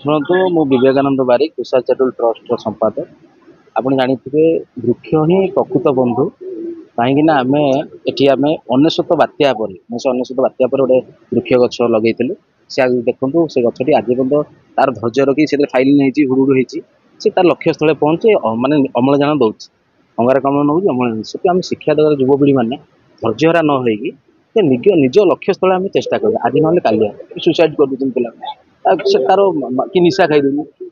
शुणु मु विवेकानंद बारिक Tushar charitable trust संपादक। आप जानी वृक्ष ही प्रकृत बंधु कहीं आम एटी आम अनेशत बात्या पर 1999 बात्या पर गोटे वृक्ष गछ लगे से आज देखो से गछटी आज पर्यटन तार धैर्य रखी से फाइल नहीं हुड़ होती से तार लक्ष्य स्थल पहुंचे माने अम्लजान दौर अंगारकाम्ल नौ अम्लजान से आम शिक्षा देवर युवपीढ़ी मैंने धैर्यहरा न हो निज निज लक्ष्य स्थल आम चेष्टा करें आज ना कालिया सुसाइड कर दूसरी पिला से तार कि निशा खाई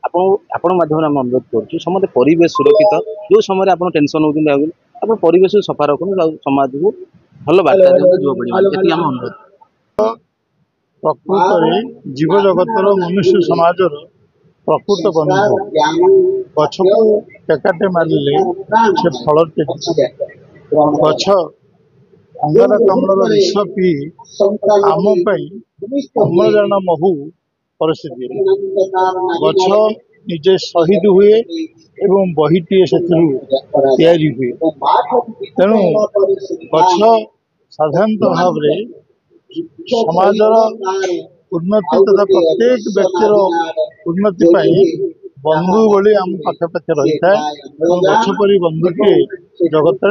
आपण माध्यम अनुरोध करुँ समस्त परिवेश सुरक्षित जो समय आप टेंशन होती आप परिवेश सफा रखुन समाज को भल बार्ता दिखाते युवपीढ़ी आम अनुरोध। प्रकृत में जीव जगतर मनुष्य समाज प्रकृत बंधु गछ को टेकाटे मारे से फल गछ अंगारकाम्ल विष पी आम अम्लजान महु परिस्थिति गछ निजे शहीद हुए एवं बहीटे से हुए तेणु गछ साधारणतः भाव समाजर उन्नति तथा प्रत्येक व्यक्तिर उन्नति बंधु बोली आम पाखे पाखे रही था गछ परी बंधु किए जगत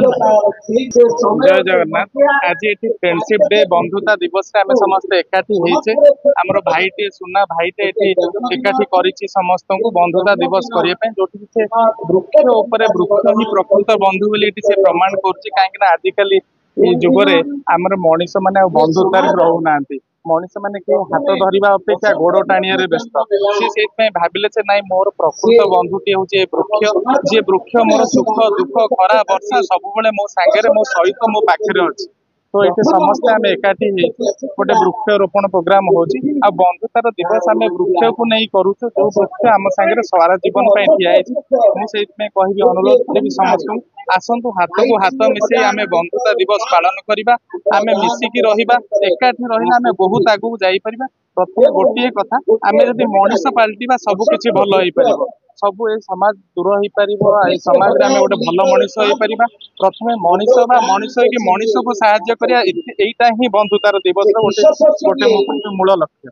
जय जगन्नाथ। आज ये फ्रेंडशिप डे बंधुता दिवस आम समस्त एकाठी होइछे हमर भाईटे सुना भाईटे एकाठी करिछि समस्त को बंधुता दिवस करिए पे जोठी से वृक्ष ऊपर वृक्ष ही प्रकृत बंधु बोली से प्रमाण करुछि काहे ना आजिकली जुगरे आमर मनीष मैंने बंधुतार रहूना मनीष मैंने कि हाथ धरवा अपेक्षा गोड़ टाणिया व्यस्त सी भाविले से नाई मोर प्रकृत बंधुटी हूँ वृक्ष जी वृक्ष मोर सुख दुख खरा वर्षा सब मो सांगे मो सहित मो पाखे अच्छी तो ये समस्ते आम एकाठी गोटे वृक्षरोपण प्रोग्राम होची आ बंधुतार दिवस आम वृक्ष को नहीं करुचु जो वृक्ष आम सांगे सारा जीवन ठिया मुझे कहि अनुरोध करी समस्त आसतु हाथ को हाथ मिसे आम बंधुता दिवस पालन करवा आम मिसिकी रहिबा एकाठी रहिला आम बहुत आगू जापर प्रत्येक गोटे कथा आम जब मनीष पाल्टिबा सब किछि भल हो पार सब ए समाज दूर हो पार समाज में आम गोटे भल मनीष हो पार प्रथम मनीष बा मनीष कि मनीष को साहाय्य करिया एटा ही बंधुतार दिवस गोटे मूल लक्ष्य।